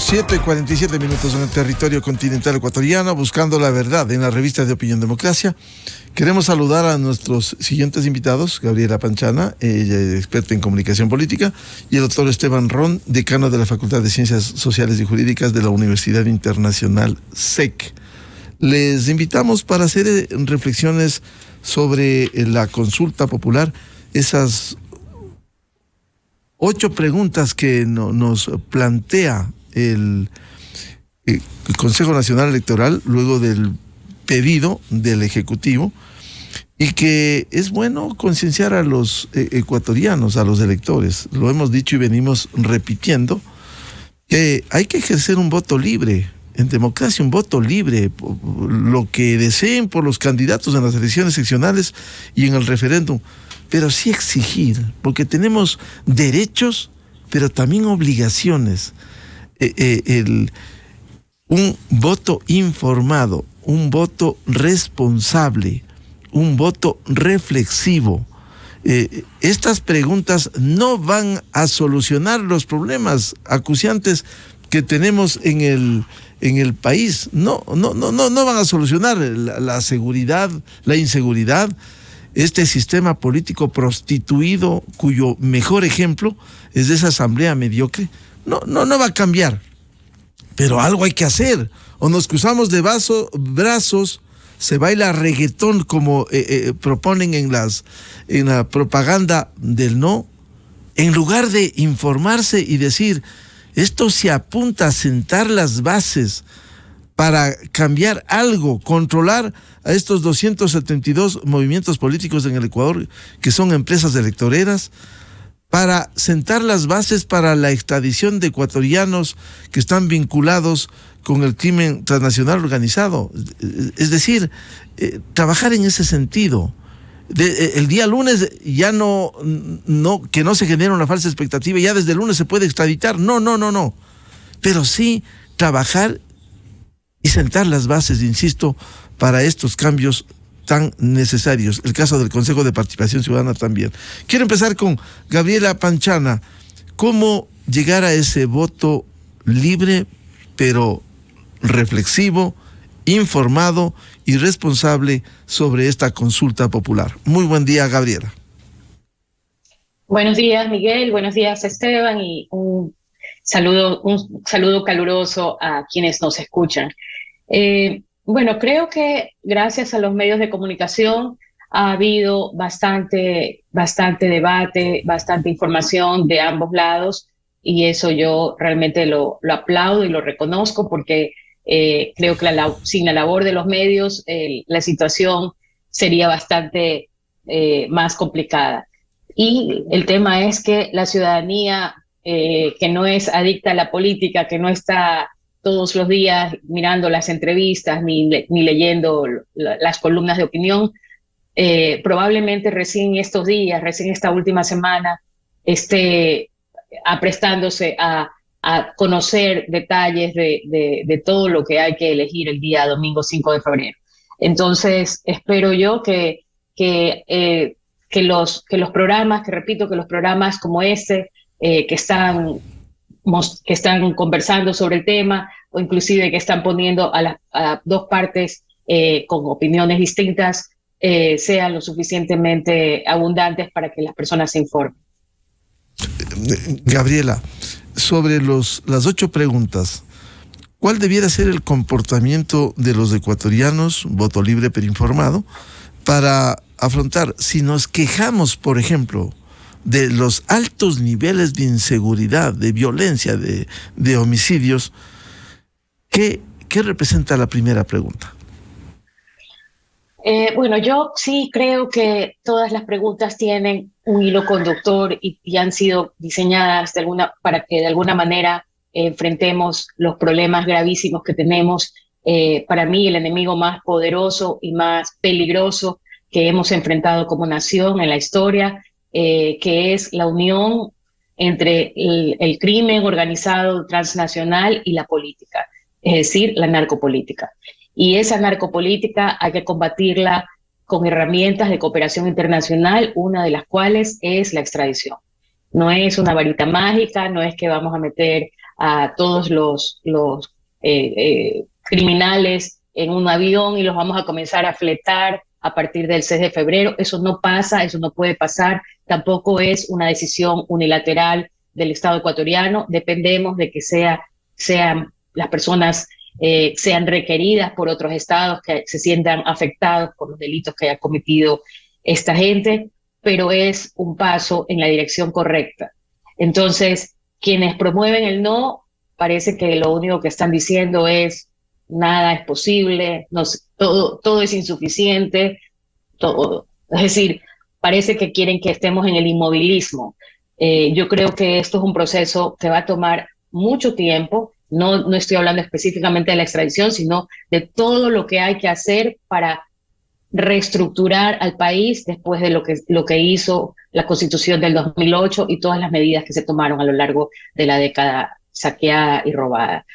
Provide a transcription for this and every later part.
7:47 en el territorio continental ecuatoriano, buscando la verdad en la revista de Opinión Democracia. Queremos saludar a nuestros siguientes invitados: Gabriela Panchana, ella es experta en comunicación política, y el doctor Esteban Ron, decano de la Facultad de Ciencias Sociales y Jurídicas de la Universidad Internacional SEC. Les invitamos para hacer reflexiones sobre la consulta popular, esas 8 preguntas que nos plantea el Consejo Nacional Electoral luego del pedido del Ejecutivo, y que es bueno concienciar a los ecuatorianos, a los electores. Lo hemos dicho y venimos repitiendo, que hay que ejercer un voto libre. En democracia, un voto libre, lo que deseen por los candidatos en las elecciones seccionales y en el referéndum, pero sí exigir, porque tenemos derechos, pero también obligaciones. Un voto informado, un voto responsable, un voto reflexivo. Estas preguntas no van a solucionar los problemas acuciantes que tenemos en el país. No van a solucionar la seguridad, la inseguridad, este sistema político prostituido, cuyo mejor ejemplo es de esa asamblea mediocre. No va a cambiar, pero algo hay que hacer. O nos cruzamos de brazos, se baila reggaetón como proponen en la propaganda del no, en lugar de informarse y decir: esto se apunta a sentar las bases para cambiar algo, controlar a estos 272 movimientos políticos en el Ecuador, que son empresas electoreras, para sentar las bases para la extradición de ecuatorianos que están vinculados con el crimen transnacional organizado. Es decir, trabajar en ese sentido. El día lunes ya que no se genere una falsa expectativa, ya desde el lunes se puede extraditar. No. Pero sí trabajar y sentar las bases, insisto, para estos cambios tan necesarios. El caso del Consejo de Participación Ciudadana también. Quiero empezar con Gabriela Panchana. ¿Cómo llegar a ese voto libre, pero reflexivo, informado y responsable sobre esta consulta popular? Muy buen día, Gabriela. Buenos días, Miguel. Buenos días, Esteban, y un saludo caluroso a quienes nos escuchan. Bueno, creo que gracias a los medios de comunicación ha habido bastante debate, bastante información de ambos lados, y eso yo realmente lo aplaudo y lo reconozco, porque creo que sin la labor de los medios la situación sería bastante más complicada. Y el tema es que la ciudadanía que no es adicta a la política, que no está todos los días mirando las entrevistas ni leyendo las columnas de opinión, probablemente recién estos días, recién esta última semana, esté aprestándose a conocer detalles de todo lo que hay que elegir el día domingo 5 de febrero. Entonces, espero yo que los programas, que repito, que los programas como este, que están conversando sobre el tema, o inclusive que están poniendo a dos partes con opiniones distintas, sean lo suficientemente abundantes para que las personas se informen. Gabriela, sobre las 8 preguntas, ¿cuál debiera ser el comportamiento de los ecuatorianos, voto libre pero informado, para afrontar, si nos quejamos, por ejemplo, de los altos niveles de inseguridad, de violencia, de homicidios? ¿Qué representa la primera pregunta? Bueno, yo sí creo que todas las preguntas tienen un hilo conductor y han sido diseñadas para que de alguna manera enfrentemos los problemas gravísimos que tenemos. Para mí, el enemigo más poderoso y más peligroso que hemos enfrentado como nación en la historia, que es la unión entre el crimen organizado transnacional y la política, es decir, la narcopolítica. Y esa narcopolítica hay que combatirla con herramientas de cooperación internacional, una de las cuales es la extradición. No es una varita mágica, no es que vamos a meter a todos los criminales en un avión y los vamos a comenzar a fletar a partir del 6 de febrero. Eso no pasa, eso no puede pasar. Tampoco es una decisión unilateral del Estado ecuatoriano. Dependemos de que sean las personas sean requeridas por otros estados que se sientan afectados por los delitos que haya cometido esta gente, pero es un paso en la dirección correcta. Entonces, quienes promueven el no, parece que lo único que están diciendo es nada es posible, no, todo es insuficiente, todo. Es decir, parece que quieren que estemos en el inmovilismo. Yo creo que esto es un proceso que va a tomar mucho tiempo. No estoy hablando específicamente de la extradición, sino de todo lo que hay que hacer para reestructurar al país después de lo que hizo la Constitución del 2008 y todas las medidas que se tomaron a lo largo de la década saqueada y robada.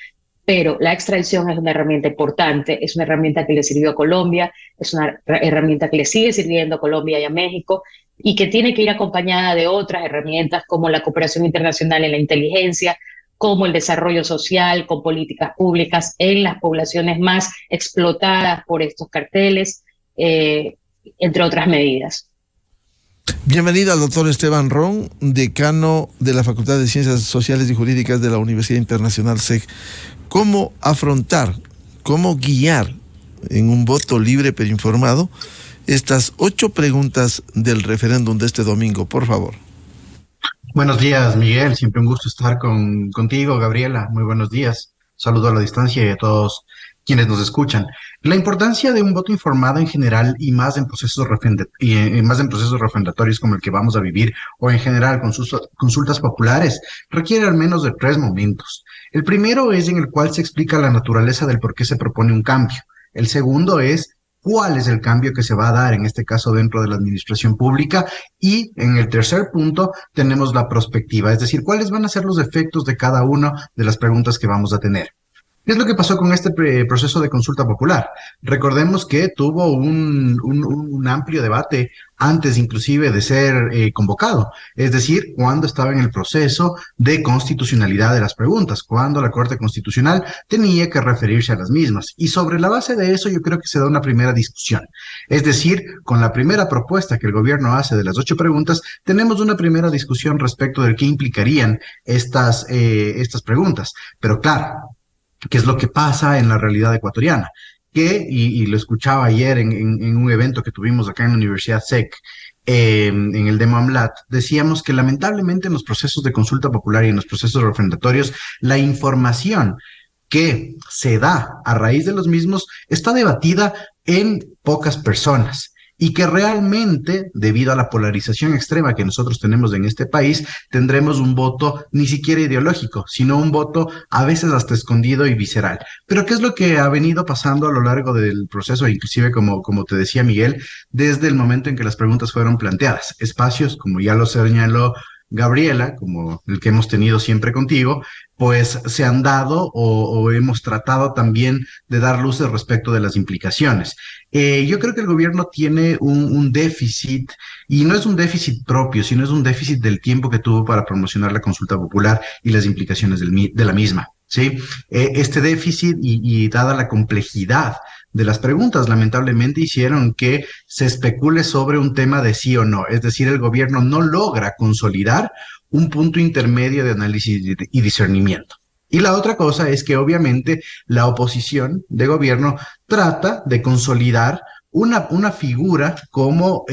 Pero la extradición es una herramienta importante, es una herramienta que le sirvió a Colombia, es una herramienta que le sigue sirviendo a Colombia y a México, y que tiene que ir acompañada de otras herramientas como la cooperación internacional en la inteligencia, como el desarrollo social, con políticas públicas en las poblaciones más explotadas por estos carteles, entre otras medidas. Bienvenido al doctor Esteban Ron, decano de la Facultad de Ciencias Sociales y Jurídicas de la Universidad Internacional SEC. ¿Cómo afrontar, cómo guiar en un voto libre pero informado estas 8 preguntas del referéndum de este domingo, por favor? Buenos días, Miguel. Siempre un gusto estar contigo, Gabriela. Muy buenos días. Saludo a la distancia y a todos quienes nos escuchan. La importancia de un voto informado en general y más en procesos referendatorios como el que vamos a vivir o en general consultas populares requiere al menos de 3 momentos. El primero es en el cual se explica la naturaleza del por qué se propone un cambio. El segundo es cuál es el cambio que se va a dar, en este caso dentro de la administración pública. Y en el tercer punto tenemos la prospectiva, es decir, cuáles van a ser los efectos de cada una de las preguntas que vamos a tener. ¿Qué es lo que pasó con este proceso de consulta popular? Recordemos que tuvo un amplio debate antes inclusive de ser convocado, es decir, cuando estaba en el proceso de constitucionalidad de las preguntas, cuando la Corte Constitucional tenía que referirse a las mismas. Y sobre la base de eso yo creo que se da una primera discusión. Es decir, con la primera propuesta que el gobierno hace de las 8 preguntas, tenemos una primera discusión respecto de qué implicarían estas preguntas. Pero claro, ¿qué es lo que pasa en la realidad ecuatoriana? Y lo escuchaba ayer en un evento que tuvimos acá en la Universidad SEC, en el Demo AMLAT, decíamos que lamentablemente en los procesos de consulta popular y en los procesos referendatorios, la información que se da a raíz de los mismos está debatida en pocas personas. Y que realmente, debido a la polarización extrema que nosotros tenemos en este país, tendremos un voto ni siquiera ideológico, sino un voto a veces hasta escondido y visceral. Pero ¿qué es lo que ha venido pasando a lo largo del proceso, inclusive como te decía Miguel, desde el momento en que las preguntas fueron planteadas? Espacios, como ya lo señaló Gabriela, como el que hemos tenido siempre contigo, pues se han dado o hemos tratado también de dar luces respecto de las implicaciones. Yo creo que el gobierno tiene un déficit, y no es un déficit propio, sino es un déficit del tiempo que tuvo para promocionar la consulta popular y las implicaciones de la misma, ¿sí? Este déficit y dada la complejidad de las preguntas, lamentablemente hicieron que se especule sobre un tema de sí o no. Es decir, el gobierno no logra consolidar un punto intermedio de análisis y discernimiento. Y la otra cosa es que obviamente la oposición de gobierno trata de consolidar una figura como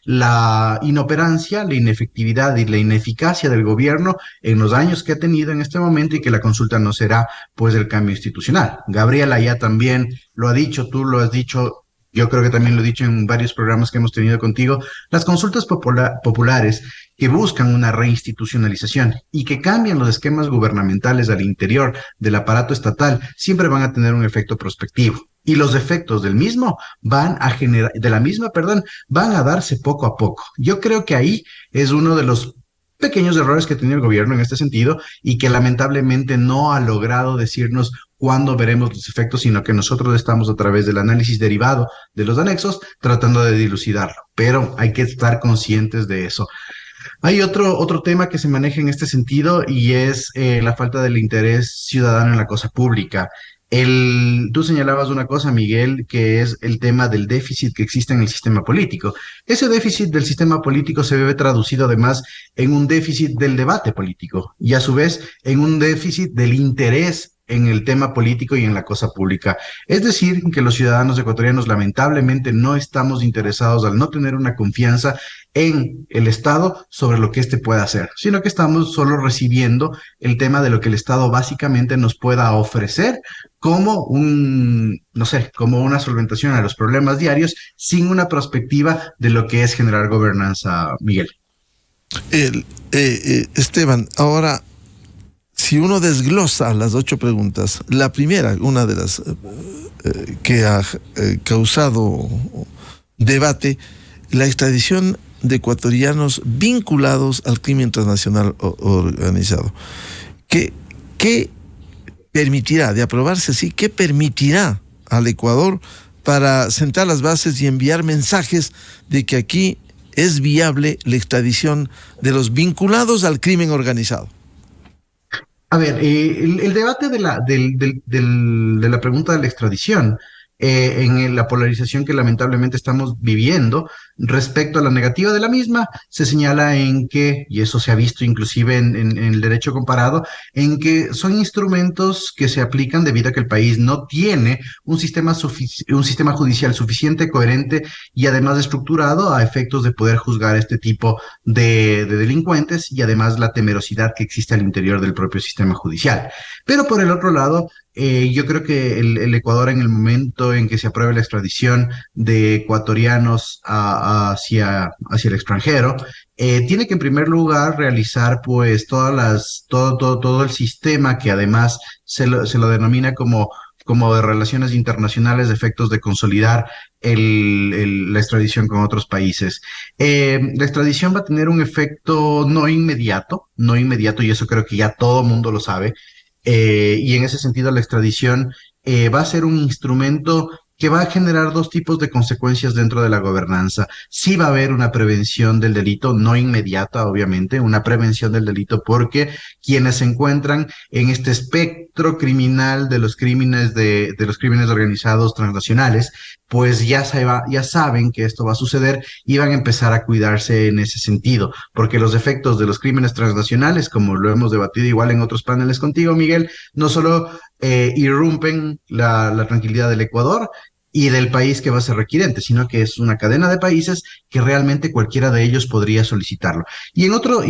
la inoperancia, la inefectividad y la ineficacia del gobierno en los años que ha tenido en este momento, y que la consulta no será pues el cambio institucional. Gabriela ya también lo ha dicho, tú lo has dicho, yo creo que también lo he dicho en varios programas que hemos tenido contigo, las consultas populares que buscan una reinstitucionalización y que cambian los esquemas gubernamentales al interior del aparato estatal siempre van a tener un efecto prospectivo. Y los efectos del mismo van a darse poco a poco. Yo creo que ahí es uno de los pequeños errores que tiene el gobierno en este sentido, y que lamentablemente no ha logrado decirnos cuándo veremos los efectos, sino que nosotros estamos a través del análisis derivado de los anexos tratando de dilucidarlo. Pero hay que estar conscientes de eso. Hay otro tema que se maneja en este sentido y es la falta del interés ciudadano en la cosa pública. Tú señalabas una cosa, Miguel, que es el tema del déficit que existe en el sistema político. Ese déficit del sistema político se ve traducido además en un déficit del debate político y a su vez en un déficit del interés en el tema político y en la cosa pública. Es decir, que los ciudadanos ecuatorianos lamentablemente no estamos interesados al no tener una confianza en el Estado sobre lo que éste pueda hacer, sino que estamos solo recibiendo el tema de lo que el Estado básicamente nos pueda ofrecer como no sé, como una solventación a los problemas diarios sin una perspectiva de lo que es generar gobernanza, Miguel. Esteban, ahora, si uno desglosa las 8 preguntas, la primera, una de las que ha causado debate, la extradición de ecuatorianos vinculados al crimen transnacional organizado. ¿Qué permitirá, de aprobarse así, qué permitirá al Ecuador para sentar las bases y enviar mensajes de que aquí es viable la extradición de los vinculados al crimen organizado? A ver, el debate de la pregunta de la extradición, en la polarización que lamentablemente estamos viviendo respecto a la negativa de la misma, se señala en que, y eso se ha visto inclusive en el derecho comparado, en que son instrumentos que se aplican debido a que el país no tiene un sistema judicial suficiente, coherente y además estructurado a efectos de poder juzgar este tipo de delincuentes y además la temerosidad que existe al interior del propio sistema judicial. Pero por el otro lado, yo creo que el Ecuador, en el momento en que se apruebe la extradición de ecuatorianos hacia el extranjero, tiene que en primer lugar realizar pues todo el sistema que además se lo denomina como de relaciones internacionales de efectos de consolidar la extradición con otros países. La extradición va a tener un efecto no inmediato, y eso creo que ya todo mundo lo sabe. Y en ese sentido, la extradición va a ser un instrumento que va a generar dos tipos de consecuencias dentro de la gobernanza. Sí va a haber una prevención del delito, no inmediata, obviamente, una prevención del delito, porque quienes se encuentran en este espectro criminal de los crímenes organizados transnacionales, pues ya saben que esto va a suceder y van a empezar a cuidarse en ese sentido, porque los efectos de los crímenes transnacionales, como lo hemos debatido igual en otros paneles contigo, Miguel, no solo irrumpen la tranquilidad del Ecuador y del país que va a ser requirente, sino que es una cadena de países que realmente cualquiera de ellos podría solicitarlo. Y otro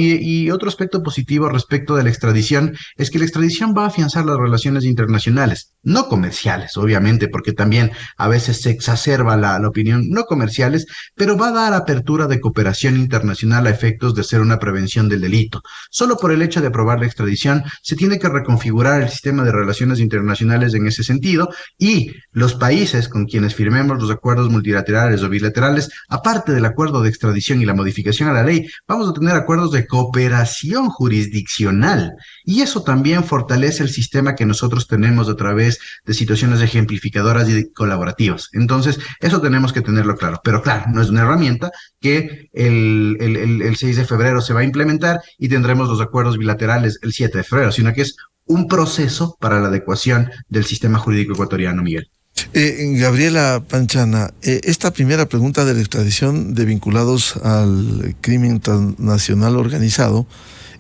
aspecto positivo respecto de la extradición es que la extradición va a afianzar las relaciones internacionales, no comerciales, obviamente, porque también a veces se exacerba la opinión, no comerciales, pero va a dar apertura de cooperación internacional a efectos de ser una prevención del delito. Solo por el hecho de aprobar la extradición se tiene que reconfigurar el sistema de relaciones internacionales en ese sentido, y los países con quienes firmemos los acuerdos multilaterales o bilaterales, aparte del acuerdo de extradición y la modificación a la ley, vamos a tener acuerdos de cooperación jurisdiccional, y eso también fortalece el sistema que nosotros tenemos a través de situaciones ejemplificadoras y colaborativas. Entonces, eso tenemos que tenerlo claro. Pero claro, no es una herramienta que el 6 de febrero se va a implementar y tendremos los acuerdos bilaterales el 7 de febrero, sino que es un proceso para la adecuación del sistema jurídico ecuatoriano, Miguel. Gabriela Panchana, esta primera pregunta de la extradición de vinculados al crimen transnacional organizado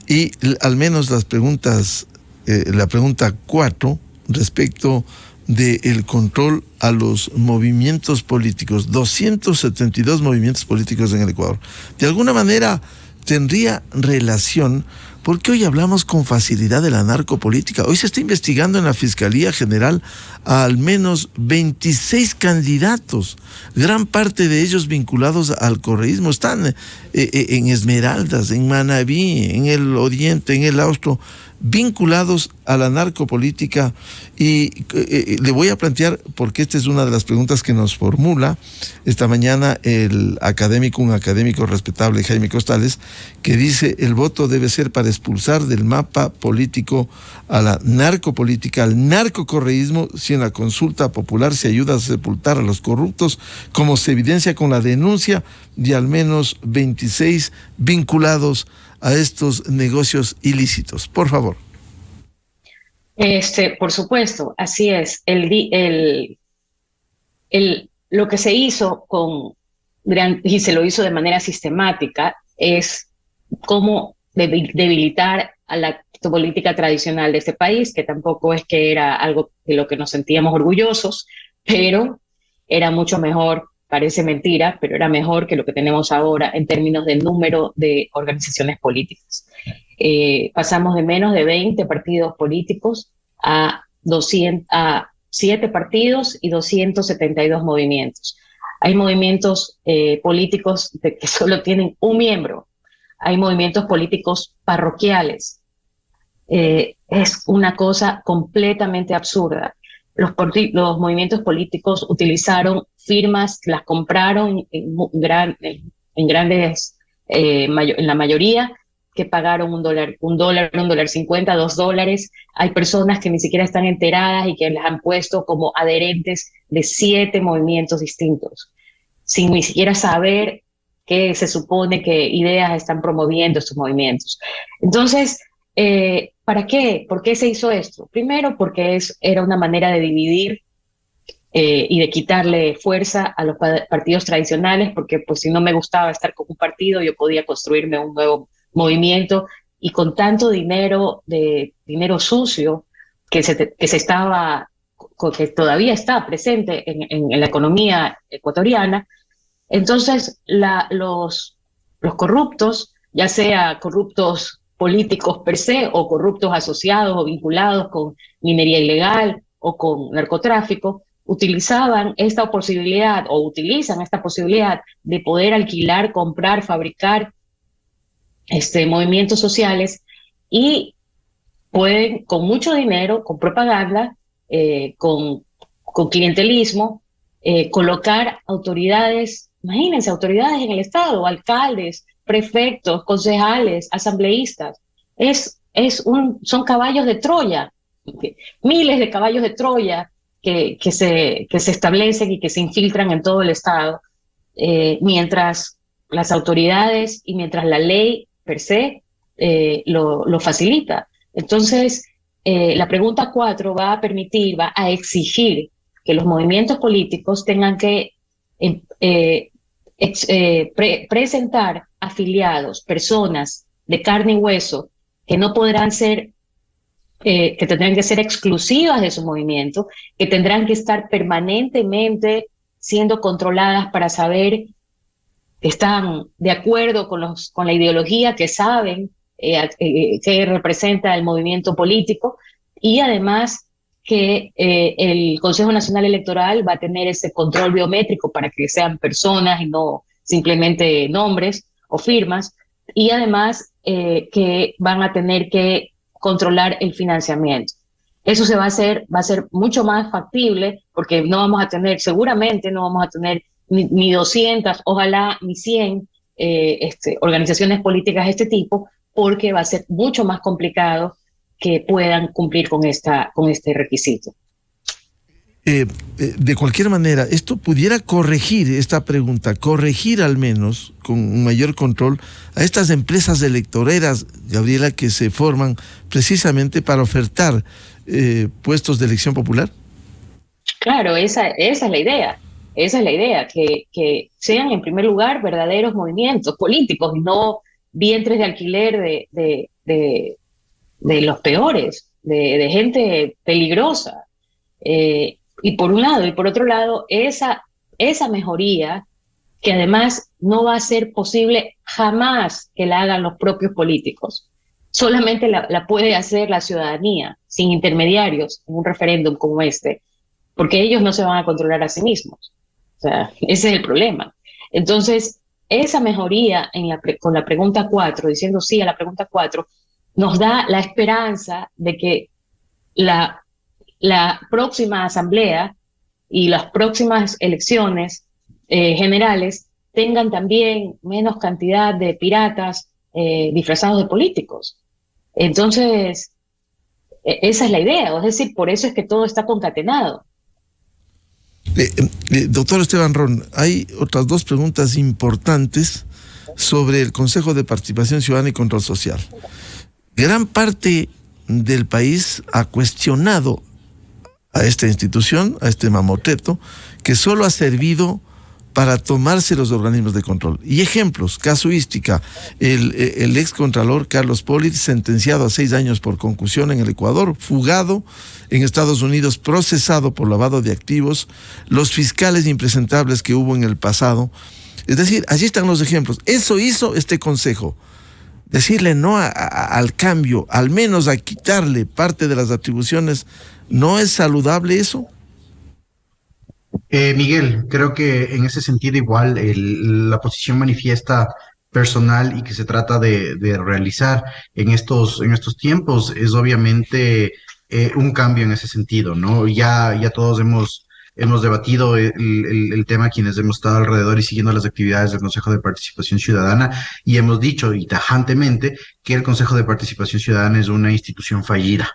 y al menos las preguntas, la pregunta 4 respecto del control a los movimientos políticos, 272 movimientos políticos en el Ecuador, de alguna manera tendría relación, porque hoy hablamos con facilidad de la narcopolítica. Hoy se está investigando en la Fiscalía General a al menos 26 candidatos, gran parte de ellos vinculados al correísmo. Están en Esmeraldas, en Manabí, en el Oriente, en el Austro, vinculados a la narcopolítica. Y le voy a plantear, porque esta es una de las preguntas que nos formula esta mañana un académico respetable, Jaime Costales, que dice: el voto debe ser para expulsar del mapa político a la narcopolítica, al narcocorreísmo, si en la consulta popular se ayuda a sepultar a los corruptos, como se evidencia con la denuncia de al menos 26 vinculados a estos negocios ilícitos. Por favor. Por supuesto, así es. Lo que se hizo y se lo hizo de manera sistemática, es cómo debilitar a la política tradicional de este país, que tampoco es que era algo de lo que nos sentíamos orgullosos, pero era mucho mejor. Parece mentira, pero era mejor que lo que tenemos ahora en términos de número de organizaciones políticas. Pasamos de menos de 20 partidos políticos a 7 partidos y 272 movimientos. Hay movimientos políticos que solo tienen un miembro. Hay movimientos políticos parroquiales. Es una cosa completamente absurda. Los movimientos políticos utilizaron firmas, las compraron en la mayoría, que pagaron $1, $1.50, $2. Hay personas que ni siquiera están enteradas y que las han puesto como adherentes de 7 movimientos distintos, sin ni siquiera saber qué se supone que ideas están promoviendo estos movimientos. Entonces, ¿para qué? ¿Por qué se hizo esto? Primero, porque era una manera de dividir y de quitarle fuerza a los partidos tradicionales, porque pues si no me gustaba estar con un partido, yo podía construirme un nuevo movimiento, y con tanto dinero sucio que todavía está presente en la economía ecuatoriana. Entonces los corruptos, ya sea corruptos políticos per se o corruptos asociados o vinculados con minería ilegal o con narcotráfico, utilizan esta posibilidad de poder alquilar, comprar, fabricar movimientos sociales, y pueden, con mucho dinero, con propaganda, con clientelismo, colocar autoridades, imagínense, autoridades en el Estado, alcaldes, prefectos, concejales, asambleístas. Son caballos de Troya, miles de caballos de Troya que se establecen y que se infiltran en todo el Estado, mientras las autoridades y mientras la ley per se lo facilita. Entonces, la pregunta 4 va a exigir que los movimientos políticos tengan que presentar afiliados, personas de carne y hueso, que no podrán ser, que tendrán que ser exclusivas de su movimiento, que tendrán que estar permanentemente siendo controladas para saber que están de acuerdo con la ideología, que saben qué representa el movimiento político, y además que el Consejo Nacional Electoral va a tener ese control biométrico para que sean personas y no simplemente nombres o firmas, y además que van a tener que controlar el financiamiento. Eso va a ser mucho más factible, porque seguramente no vamos a tener ni 200, ojalá ni 100 organizaciones políticas de este tipo, porque va a ser mucho más complicado que puedan cumplir con este requisito. De cualquier manera, esto pudiera corregir esta pregunta, corregir al menos con un mayor control a estas empresas electoreras, Gabriela, que se forman precisamente para ofertar puestos de elección popular. Claro, esa es la idea. Esa es la idea, que sean en primer lugar verdaderos movimientos políticos y no vientres de alquiler de los peores, de gente peligrosa. Y por un lado, y por otro lado, esa mejoría, que además no va a ser posible jamás que la hagan los propios políticos. Solamente la puede hacer la ciudadanía, sin intermediarios, en un referéndum como este, porque ellos no se van a controlar a sí mismos. O sea, ese es el problema. Entonces, esa mejoría con la pregunta 4, diciendo sí a la pregunta 4, nos da la esperanza de que la próxima asamblea y las próximas elecciones generales tengan también menos cantidad de piratas disfrazados de políticos. Entonces, esa es la idea, es decir, por eso es que todo está concatenado. Doctor Esteban Ron, hay otras dos preguntas importantes sobre el Consejo de Participación Ciudadana y Control Social. Gran parte del país ha cuestionado a esta institución, a este mamotreto, que solo ha servido para tomarse los organismos de control. Y ejemplos, casuística, el excontralor Carlos Polit, sentenciado a 6 años por concusión en el Ecuador, fugado en Estados Unidos, procesado por lavado de activos, los fiscales impresentables que hubo en el pasado. Es decir, allí están los ejemplos. Eso hizo este consejo. Decirle no al cambio, al menos a quitarle parte de las atribuciones, ¿no es saludable eso? Miguel, creo que en ese sentido igual la posición manifiesta personal y que se trata de realizar en estos tiempos es obviamente un cambio en ese sentido, ¿no? Ya todos hemos debatido el tema quienes hemos estado alrededor y siguiendo las actividades del Consejo de Participación Ciudadana y hemos dicho y tajantemente que el Consejo de Participación Ciudadana es una institución fallida.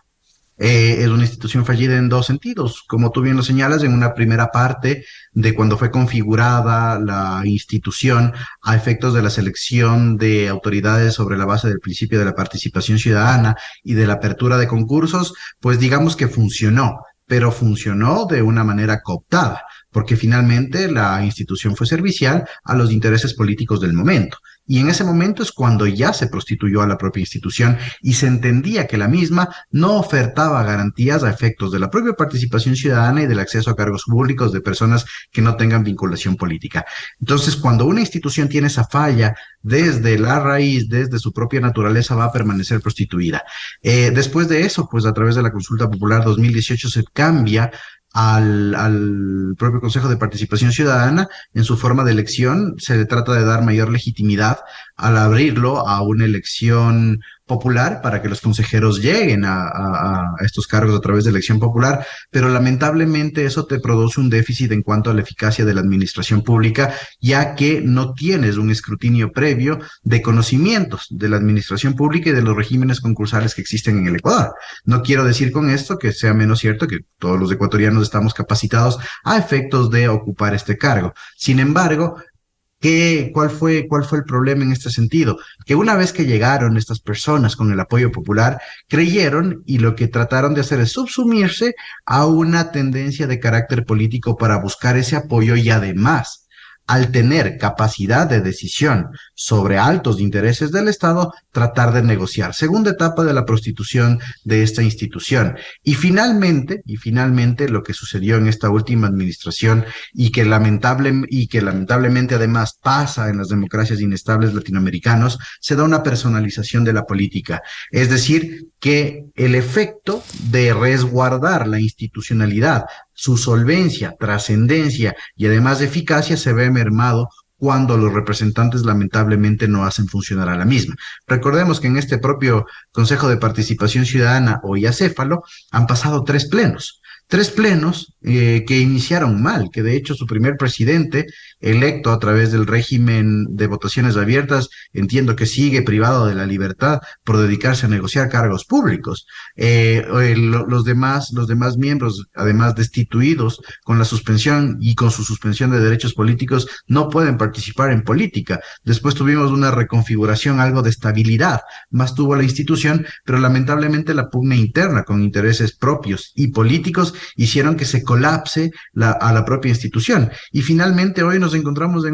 Es una institución fallida en dos sentidos, como tú bien lo señalas, en una primera parte de cuando fue configurada la institución a efectos de la selección de autoridades sobre la base del principio de la participación ciudadana y de la apertura de concursos, pues digamos que funcionó, pero funcionó de una manera cooptada, porque finalmente la institución fue servicial a los intereses políticos del momento. Y en ese momento es cuando ya se prostituyó a la propia institución y se entendía que la misma no ofertaba garantías a efectos de la propia participación ciudadana y del acceso a cargos públicos de personas que no tengan vinculación política. Entonces, cuando una institución tiene esa falla desde la raíz, desde su propia naturaleza, va a permanecer prostituida. Después de eso, pues a través de la Consulta Popular 2018 se cambia al propio Consejo de Participación Ciudadana en su forma de elección. Se le trata de dar mayor legitimidad al abrirlo a una elección popular para que los consejeros lleguen a estos cargos a través de elección popular, pero lamentablemente eso te produce un déficit en cuanto a la eficacia de la administración pública, ya que no tienes un escrutinio previo de conocimientos de la administración pública y de los regímenes concursales que existen en el Ecuador. No quiero decir con esto que sea menos cierto que todos los ecuatorianos estamos capacitados a efectos de ocupar este cargo. Sin embargo, ¿cuál fue el problema en este sentido? Que una vez que llegaron estas personas con el apoyo popular, creyeron y lo que trataron de hacer es subsumirse a una tendencia de carácter político para buscar ese apoyo y además, al tener capacidad de decisión sobre altos intereses del Estado, tratar de negociar. Segunda etapa de la prostitución de esta institución. Y finalmente lo que sucedió en esta última administración y que lamentablemente además pasa en las democracias inestables latinoamericanos, se da una personalización de la política. Es decir, que el efecto de resguardar la institucionalidad, su solvencia, trascendencia y además de eficacia se ve mermado cuando los representantes lamentablemente no hacen funcionar a la misma. Recordemos que en este propio Consejo de Participación Ciudadana, o IACéfalo, han pasado 3 plenos. 3 plenos que iniciaron mal, que de hecho su primer presidente, electo a través del régimen de votaciones abiertas, entiendo que sigue privado de la libertad por dedicarse a negociar cargos públicos. Los demás miembros, además destituidos con la suspensión y con su suspensión de derechos políticos, no pueden participar en política. Después tuvimos una reconfiguración, algo de estabilidad, más tuvo la institución, pero lamentablemente la pugna interna con intereses propios y políticos hicieron que se colapse a la propia institución. Y finalmente hoy nos encontramos en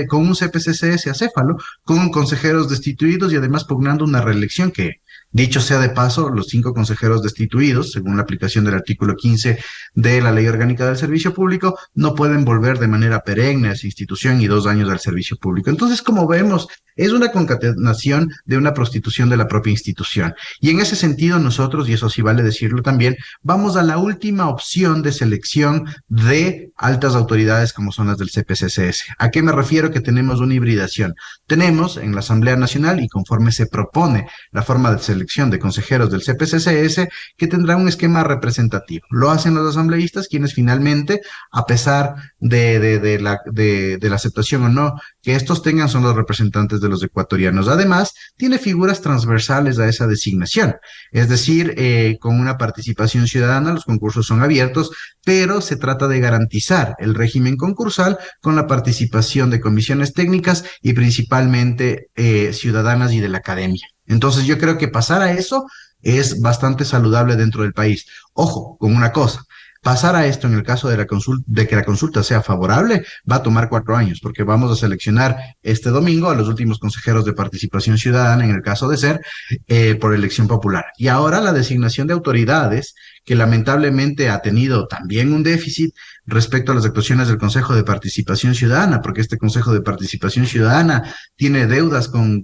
con un CPCCS acéfalo, con consejeros destituidos y además pugnando una reelección que, dicho sea de paso, los 5 consejeros destituidos, según la aplicación del artículo 15 de la Ley Orgánica del Servicio Público, no pueden volver de manera perenne a esa institución y 2 años al servicio público. Entonces, como vemos, es una concatenación de una prostitución de la propia institución. Y en ese sentido nosotros, y eso sí vale decirlo también, vamos a la última opción de selección de altas autoridades como son las del CPCCS. ¿A qué me refiero? Que tenemos una hibridación. Tenemos en la Asamblea Nacional, y conforme se propone la forma de selección selección de consejeros del CPCCS que tendrá un esquema representativo. Lo hacen los asambleístas, quienes finalmente, a pesar de la aceptación o no que estos tengan, son los representantes de los ecuatorianos. Además, tiene figuras transversales a esa designación, es decir, con una participación ciudadana, los concursos son abiertos, pero se trata de garantizar el régimen concursal con la participación de comisiones técnicas y principalmente ciudadanas y de la academia. Entonces yo creo que pasar a eso es bastante saludable dentro del país. Ojo, con una cosa. Pasar a esto en el caso de de que la consulta sea favorable, va a tomar 4 años, porque vamos a seleccionar este domingo a los últimos consejeros de participación ciudadana, en el caso de ser por elección popular. Y ahora la designación de autoridades, que lamentablemente ha tenido también un déficit respecto a las actuaciones del Consejo de Participación Ciudadana, porque este Consejo de Participación Ciudadana tiene deudas con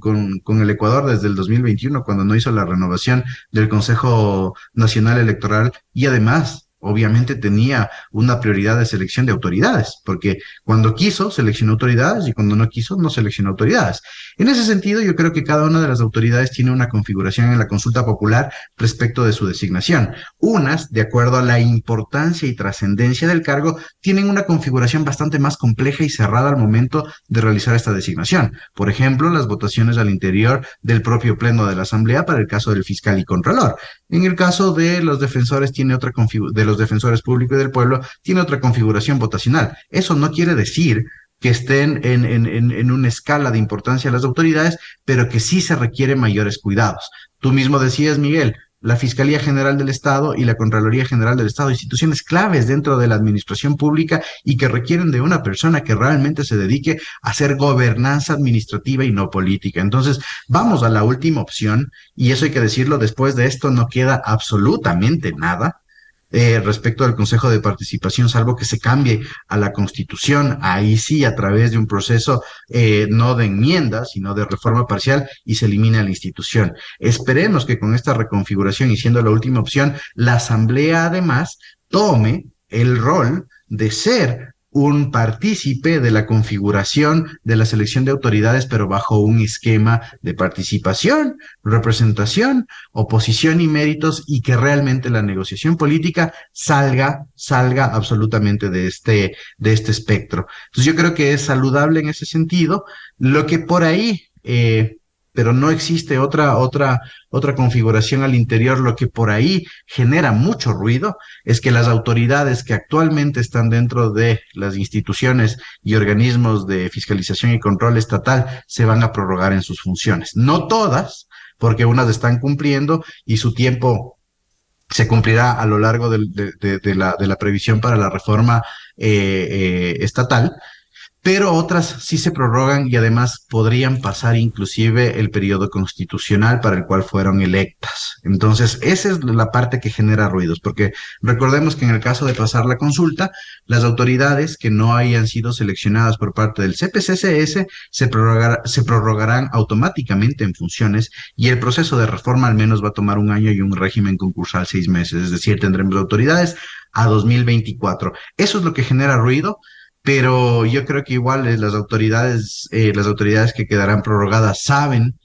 el Ecuador desde el 2021, cuando no hizo la renovación del Consejo Nacional Electoral, y además obviamente tenía una prioridad de selección de autoridades, porque cuando quiso, seleccionó autoridades y cuando no quiso, no seleccionó autoridades. En ese sentido, yo creo que cada una de las autoridades tiene una configuración en la consulta popular respecto de su designación. Unas, de acuerdo a la importancia y trascendencia del cargo, tienen una configuración bastante más compleja y cerrada al momento de realizar esta designación. Por ejemplo, las votaciones al interior del propio pleno de la Asamblea para el caso del fiscal y contralor. En el caso de los defensores, de los defensores públicos y del pueblo, tiene otra configuración votacional. Eso no quiere decir que estén en una escala de importancia las autoridades, pero que sí se requieren mayores cuidados. Tú mismo decías, Miguel, la Fiscalía General del Estado y la Contraloría General del Estado, instituciones claves dentro de la administración pública y que requieren de una persona que realmente se dedique a hacer gobernanza administrativa y no política. Entonces, vamos a la última opción, y eso hay que decirlo, después de esto no queda absolutamente nada. Respecto al Consejo de Participación, salvo que se cambie a la Constitución, ahí sí, a través de un proceso no de enmienda, sino de reforma parcial, y se elimina la institución. Esperemos que con esta reconfiguración, y siendo la última opción, la Asamblea además tome el rol de ser un partícipe de la configuración de la selección de autoridades, pero bajo un esquema de participación, representación, oposición y méritos, y que realmente la negociación política salga absolutamente de este espectro. Entonces yo creo que es saludable en ese sentido. Lo que por ahí, pero no existe otra configuración al interior, lo que por ahí genera mucho ruido es que las autoridades que actualmente están dentro de las instituciones y organismos de fiscalización y control estatal se van a prorrogar en sus funciones. No todas, porque unas están cumpliendo y su tiempo se cumplirá a lo largo de la previsión para la reforma estatal, pero otras sí se prorrogan y además podrían pasar inclusive el periodo constitucional para el cual fueron electas. Entonces, esa es la parte que genera ruidos, porque recordemos que en el caso de pasar la consulta, las autoridades que no hayan sido seleccionadas por parte del CPCCS se prorrogarán automáticamente en funciones, y el proceso de reforma al menos va a tomar 1 año y un régimen concursal 6 meses, es decir, tendremos autoridades a 2024. Eso es lo que genera ruido. Pero yo creo que igual las autoridades que quedarán prorrogadas saben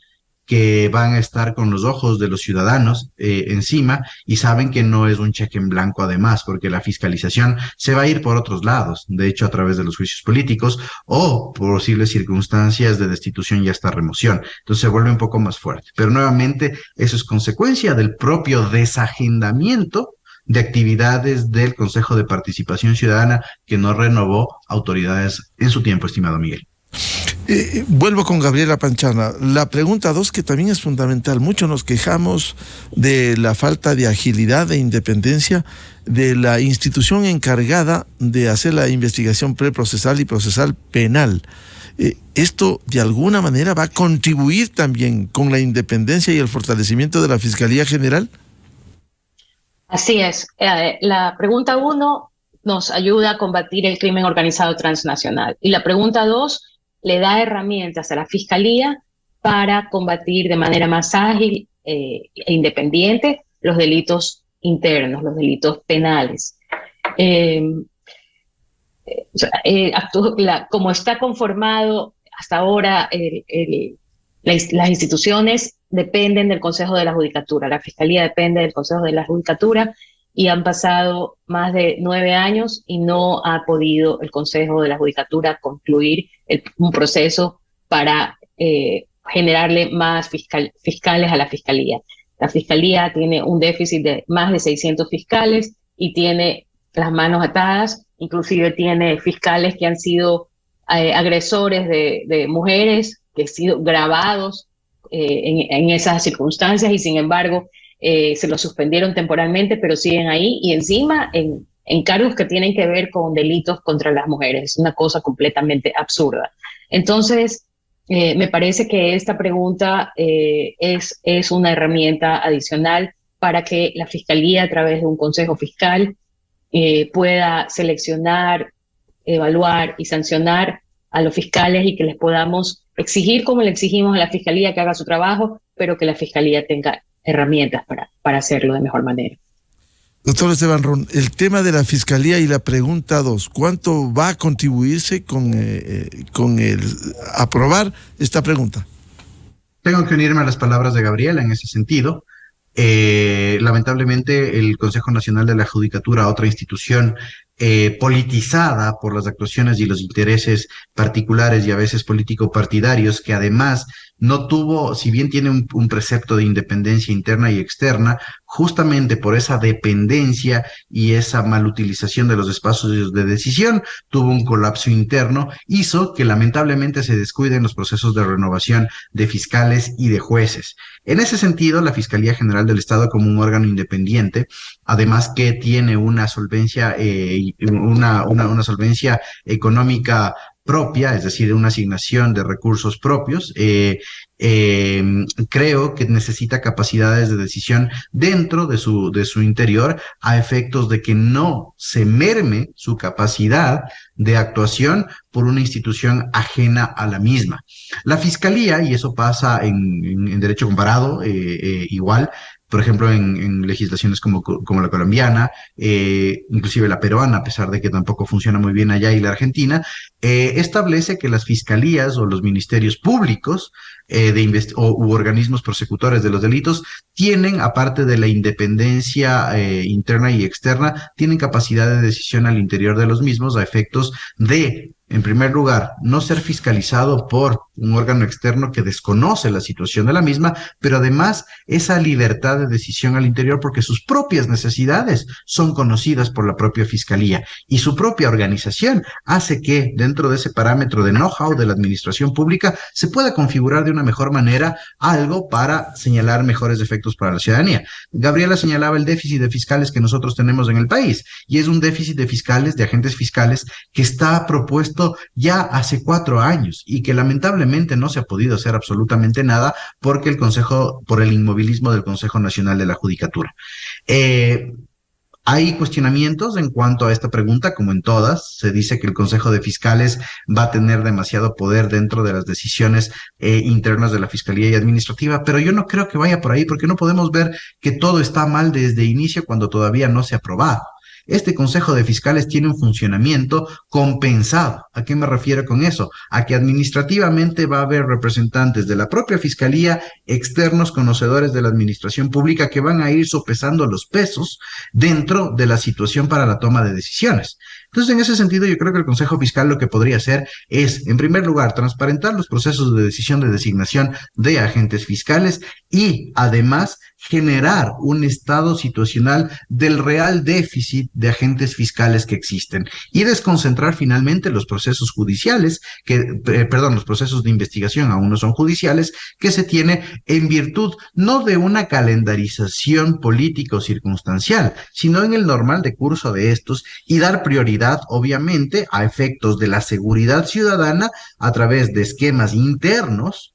que van a estar con los ojos de los ciudadanos encima, y saben que no es un cheque en blanco además, porque la fiscalización se va a ir por otros lados, de hecho a través de los juicios políticos o por posibles circunstancias de destitución y hasta remoción. Entonces se vuelve un poco más fuerte. Pero nuevamente eso es consecuencia del propio desagendamiento de actividades del Consejo de Participación Ciudadana, que no renovó autoridades en su tiempo, estimado Miguel. Vuelvo con Gabriela Panchana. La pregunta 2, que también es fundamental. Muchos nos quejamos de la falta de agilidad e independencia de la institución encargada de hacer la investigación preprocesal y procesal penal. ¿Esto de alguna manera va a contribuir también con la independencia y el fortalecimiento de la Fiscalía General? Así es. La pregunta 1 nos ayuda a combatir el crimen organizado transnacional. Y la pregunta 2 le da herramientas a la Fiscalía para combatir de manera más ágil e independiente los delitos internos, los delitos penales. Como está conformado hasta ahora las instituciones, dependen del Consejo de la Judicatura. La Fiscalía depende del Consejo de la Judicatura y han pasado más de 9 años y no ha podido el Consejo de la Judicatura concluir un proceso para generarle más fiscales a la Fiscalía. La Fiscalía tiene un déficit de más de 600 fiscales y tiene las manos atadas, inclusive tiene fiscales que han sido agresores de mujeres, que han sido grabados en esas circunstancias y sin embargo se los suspendieron temporalmente, pero siguen ahí y encima en cargos que tienen que ver con delitos contra las mujeres. Es una cosa completamente absurda. Entonces, me parece que esta pregunta es una herramienta adicional para que la Fiscalía, a través de un Consejo Fiscal, pueda seleccionar, evaluar y sancionar a los fiscales y que les podamos exigir, como le exigimos a la Fiscalía, que haga su trabajo, pero que la Fiscalía tenga herramientas para hacerlo de mejor manera. Doctor Esteban Ron, el tema de la Fiscalía y la pregunta 2, ¿cuánto va a contribuirse con el aprobar esta pregunta? Tengo que unirme a las palabras de Gabriela en ese sentido. Lamentablemente, el Consejo Nacional de la Judicatura, otra institución politizada por las actuaciones y los intereses particulares y a veces político-partidarios, que además no tuvo, si bien tiene un precepto de independencia interna y externa, justamente por esa dependencia y esa malutilización de los espacios de decisión, tuvo un colapso interno, hizo que lamentablemente se descuiden los procesos de renovación de fiscales y de jueces. En ese sentido, la Fiscalía General del Estado, como un órgano independiente, además que tiene una solvencia, una solvencia económica propia, es decir, una asignación de recursos propios, creo que necesita capacidades de decisión dentro de su interior, a efectos de que no se merme su capacidad de actuación por una institución ajena a la misma. La Fiscalía, y eso pasa en derecho comparado, igual, por ejemplo, en legislaciones como la colombiana, inclusive la peruana, a pesar de que tampoco funciona muy bien allá, y la argentina, establece que las fiscalías o los ministerios públicos u organismos persecutores de los delitos tienen, aparte de la independencia interna y externa, tienen capacidad de decisión al interior de los mismos a efectos de, en primer lugar, no ser fiscalizado por un órgano externo que desconoce la situación de la misma, pero además esa libertad de decisión al interior porque sus propias necesidades son conocidas por la propia fiscalía y su propia organización hace que dentro de ese parámetro de know-how de la administración pública se pueda configurar de una mejor manera algo para señalar mejores efectos para la ciudadanía. Gabriela señalaba el déficit de fiscales que nosotros tenemos en el país y es un déficit de fiscales, de agentes fiscales que está propuesto ya hace 4 años y que lamentablemente no se ha podido hacer absolutamente nada porque por el inmovilismo del Consejo Nacional de la Judicatura. Hay cuestionamientos en cuanto a esta pregunta, como en todas. Se dice que el Consejo de Fiscales va a tener demasiado poder dentro de las decisiones internas de la Fiscalía y Administrativa, pero yo no creo que vaya por ahí, porque no podemos ver que todo está mal desde inicio cuando todavía no se ha aprobado. Este Consejo de Fiscales tiene un funcionamiento compensado. ¿A qué me refiero con eso? A que administrativamente va a haber representantes de la propia Fiscalía, externos conocedores de la administración pública, que van a ir sopesando los pesos dentro de la situación para la toma de decisiones. Entonces, en ese sentido, yo creo que el Consejo Fiscal lo que podría hacer es, en primer lugar, transparentar los procesos de decisión de designación de agentes fiscales y, además, generar un estado situacional del real déficit de agentes fiscales que existen y desconcentrar finalmente los procesos judiciales, los procesos de investigación, aún no son judiciales, que se tiene en virtud no de una calendarización político-circunstancial, sino en el normal decurso de estos, y dar prioridad, obviamente, a efectos de la seguridad ciudadana a través de esquemas internos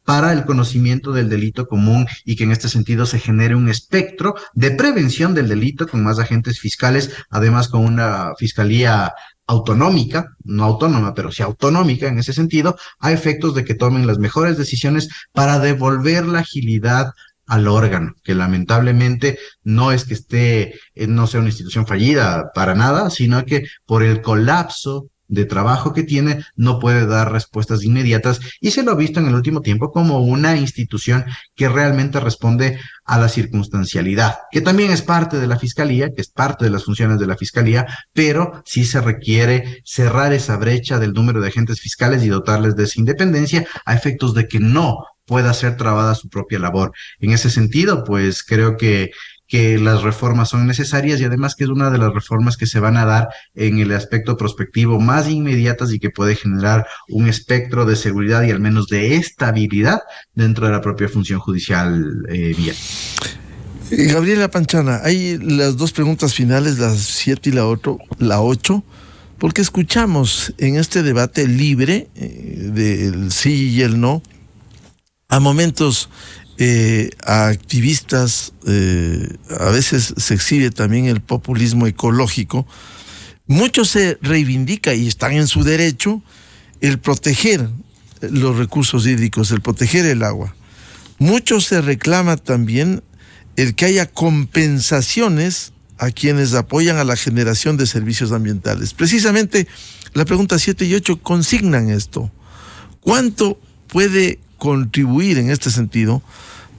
para el conocimiento del delito común y que en este sentido se genere un espectro de prevención del delito con más agentes fiscales, además con una fiscalía autonómica, no autónoma, pero sí autonómica en ese sentido, a efectos de que tomen las mejores decisiones para devolver la agilidad al órgano, que lamentablemente no es que no sea una institución fallida para nada, sino que por el colapso de trabajo que tiene, no puede dar respuestas inmediatas y se lo ha visto en el último tiempo como una institución que realmente responde a la circunstancialidad, que también es parte de la fiscalía, que es parte de las funciones de la fiscalía, pero sí se requiere cerrar esa brecha del número de agentes fiscales y dotarles de esa independencia a efectos de que no pueda ser trabada su propia labor. En ese sentido, pues creo que las reformas son necesarias y además que es una de las reformas que se van a dar en el aspecto prospectivo más inmediatas y que puede generar un espectro de seguridad y al menos de estabilidad dentro de la propia función judicial bien. Gabriela Panchana, hay las dos preguntas finales, las 7 y la 8, porque escuchamos en este debate libre del sí y el no, a momentos a activistas, a veces se exhibe también el populismo ecológico. Mucho se reivindica y están en su derecho el proteger los recursos hídricos, el proteger el agua. Mucho se reclama también el que haya compensaciones a quienes apoyan a la generación de servicios ambientales. Precisamente la pregunta 7 y 8 consignan esto. ¿Cuánto puede contribuir en este sentido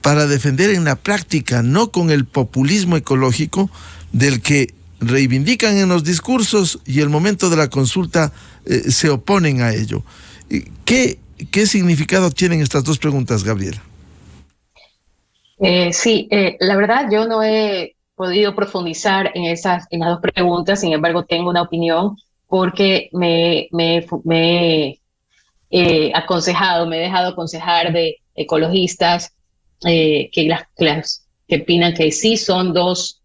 para defender en la práctica, no con el populismo ecológico del que reivindican en los discursos y el momento de la consulta se oponen a ello? ¿Qué significado tienen estas dos preguntas, Gabriela? Sí, la verdad yo no he podido profundizar en las dos preguntas, sin embargo tengo una opinión porque me he aconsejado, me he dejado aconsejar de ecologistas que opinan que sí son dos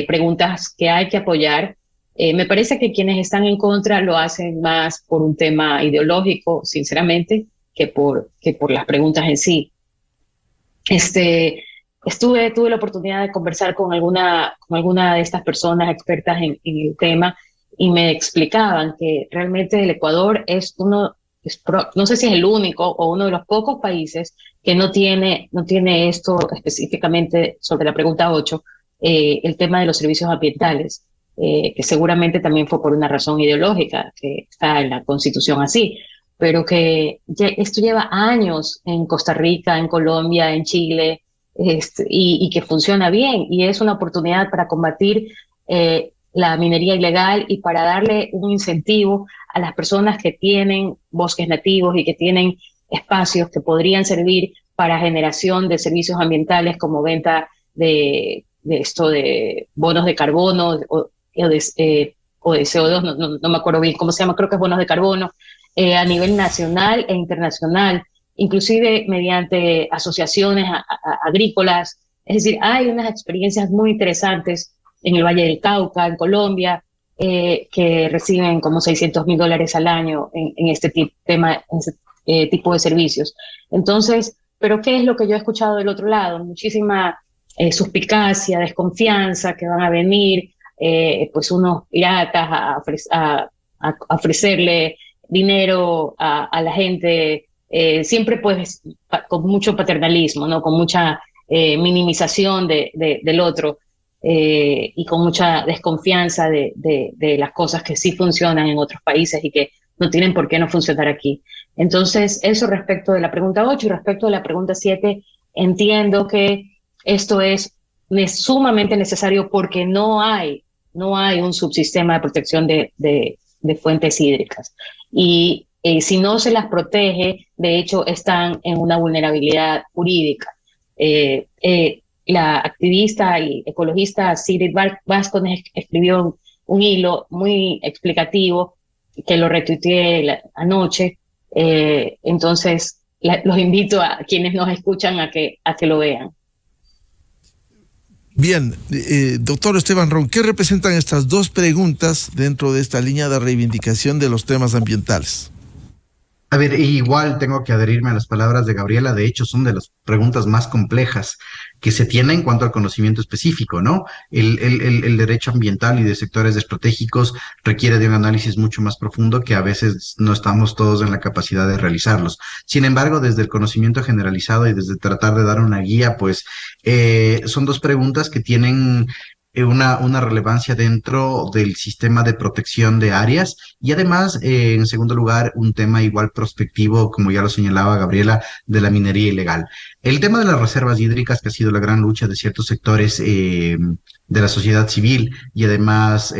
preguntas que hay que apoyar. Me parece que quienes están en contra lo hacen más por un tema ideológico, sinceramente, que por las preguntas en sí. Tuve la oportunidad de conversar con alguna de estas personas expertas en el tema y me explicaban que realmente el Ecuador es no sé si es el único o uno de los pocos países que no tiene esto específicamente sobre la pregunta 8, el tema de los servicios ambientales, que seguramente también fue por una razón ideológica, que está en la Constitución así, pero que esto lleva años en Costa Rica, en Colombia, en Chile, y que funciona bien, y es una oportunidad para combatir la minería ilegal y para darle un incentivo a las personas que tienen bosques nativos y que tienen espacios que podrían servir para generación de servicios ambientales como venta de bonos de carbono o de CO2, no me acuerdo bien cómo se llama, creo que es bonos de carbono, a nivel nacional e internacional, inclusive mediante asociaciones agrícolas. Es decir, hay unas experiencias muy interesantes en el Valle del Cauca, en Colombia, que reciben como $600,000 al año en este tipo de servicios. Entonces, ¿pero qué es lo que yo he escuchado del otro lado? Muchísima suspicacia, desconfianza, que van a venir pues unos piratas a ofrecerle dinero a la gente, siempre pues con mucho paternalismo, ¿no? Con mucha minimización del otro. Y con mucha desconfianza de las cosas que sí funcionan en otros países y que no tienen por qué no funcionar aquí. Entonces, eso respecto de la pregunta 8 y respecto de la pregunta 7, entiendo que esto es sumamente necesario porque no hay un subsistema de protección de fuentes hídricas. Y si no se las protege, de hecho, están en una vulnerabilidad jurídica. La activista y ecologista Sigrid Vázquez escribió un hilo muy explicativo que lo retuiteé anoche. Entonces, los invito a quienes nos escuchan a que lo vean. Bien, doctor Esteban Ron, ¿qué representan estas dos preguntas dentro de esta línea de reivindicación de los temas ambientales? A ver, igual tengo que adherirme a las palabras de Gabriela. De hecho, son de las preguntas más complejas que se tiene en cuanto al conocimiento específico, ¿no? El derecho ambiental y de sectores estratégicos requiere de un análisis mucho más profundo que a veces no estamos todos en la capacidad de realizarlos. Sin embargo, desde el conocimiento generalizado y desde tratar de dar una guía, pues son dos preguntas que tienen una relevancia dentro del sistema de protección de áreas y además, en segundo lugar, un tema igual prospectivo, como ya lo señalaba Gabriela, de la minería ilegal. El tema de las reservas hídricas, que ha sido la gran lucha de ciertos sectores de la sociedad civil y además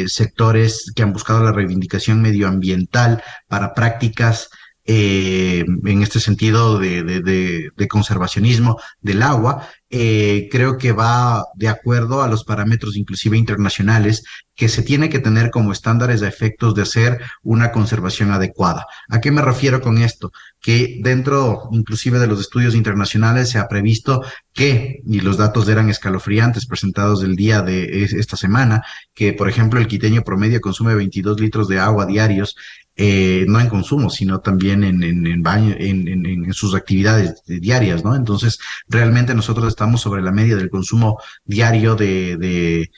sectores que han buscado la reivindicación medioambiental para prácticas en este sentido de conservacionismo del agua, creo que va de acuerdo a los parámetros inclusive internacionales que se tiene que tener como estándares a efectos de hacer una conservación adecuada. ¿A qué me refiero con esto? Que dentro inclusive de los estudios internacionales se ha previsto que, y los datos eran escalofriantes presentados el día de esta semana, que por ejemplo el quiteño promedio consume 22 litros de agua diarios, no en consumo, sino también en baño, en sus actividades diarias, ¿no? Entonces, realmente nosotros estamos sobre la media del consumo diario de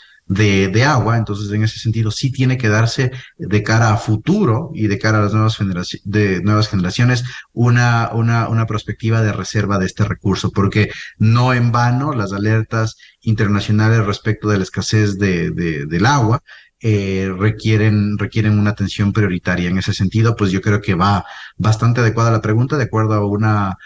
agua, entonces en ese sentido sí tiene que darse de cara a futuro y de cara a las nuevas generaciones una perspectiva de reserva de este recurso, porque no en vano las alertas internacionales respecto de la escasez del agua requieren una atención prioritaria. En ese sentido, pues yo creo que va bastante adecuada la pregunta, de acuerdo a una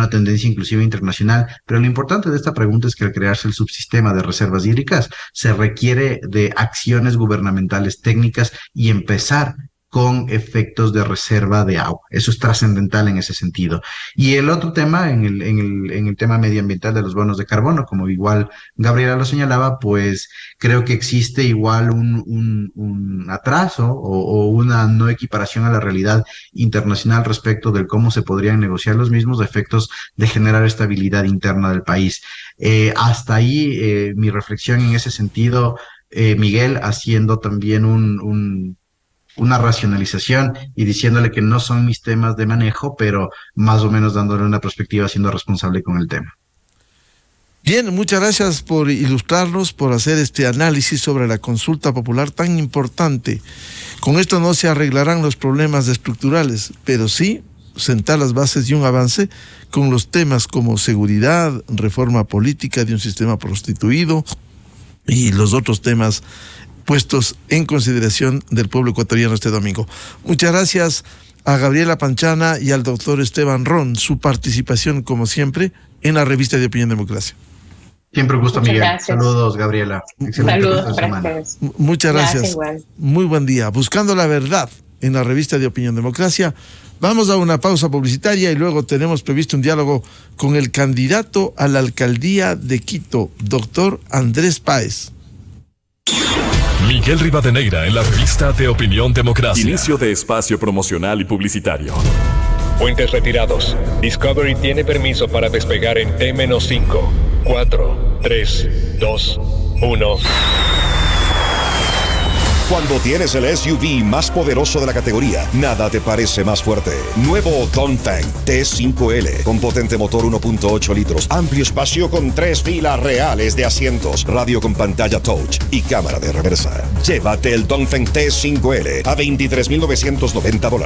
tendencia inclusive internacional. Pero lo importante de esta pregunta es que al crearse el subsistema de reservas hídricas, se requiere de acciones gubernamentales técnicas y empezar con efectos de reserva de agua. Eso es trascendental en ese sentido. Y el otro tema, en el tema medioambiental de los bonos de carbono, como igual Gabriela lo señalaba, pues creo que existe igual un atraso o una no equiparación a la realidad internacional respecto de cómo se podrían negociar los mismos efectos de generar estabilidad interna del país. Hasta ahí mi reflexión en ese sentido, Miguel, haciendo también una racionalización y diciéndole que no son mis temas de manejo, pero más o menos dándole una perspectiva, siendo responsable con el tema. Bien, muchas gracias por ilustrarnos, por hacer este análisis sobre la consulta popular tan importante. Con esto no se arreglarán los problemas estructurales, pero sí sentar las bases y un avance con los temas como seguridad, reforma política de un sistema prostituido y los otros temas puestos en consideración del pueblo ecuatoriano este domingo. Muchas gracias a Gabriela Panchana y al doctor Esteban Ron, su participación como siempre en la revista de Opinión Democracia. Siempre un gusto, Muchas Miguel. gracias. Saludos, Gabriela. Excelente Saludos para semana. ustedes. Muchas gracias. Gracias, igual. Muy buen día. Buscando la verdad en la revista de Opinión Democracia. Vamos a una pausa publicitaria y luego tenemos previsto un diálogo con el candidato a la alcaldía de Quito, doctor Andrés Páez. Miguel Rivadeneira en la revista de Opinión Democracia. Inicio de espacio promocional y publicitario. Puentes retirados. Discovery tiene permiso para despegar en T-5, 4, 3, 2, 1. Cuando tienes el SUV más poderoso de la categoría, nada te parece más fuerte. Nuevo Dongfeng T5L, con potente motor 1.8 litros, amplio espacio con 3 filas reales de asientos, radio con pantalla touch y cámara de reversa. Llévate el Dongfeng T5L a $23,990.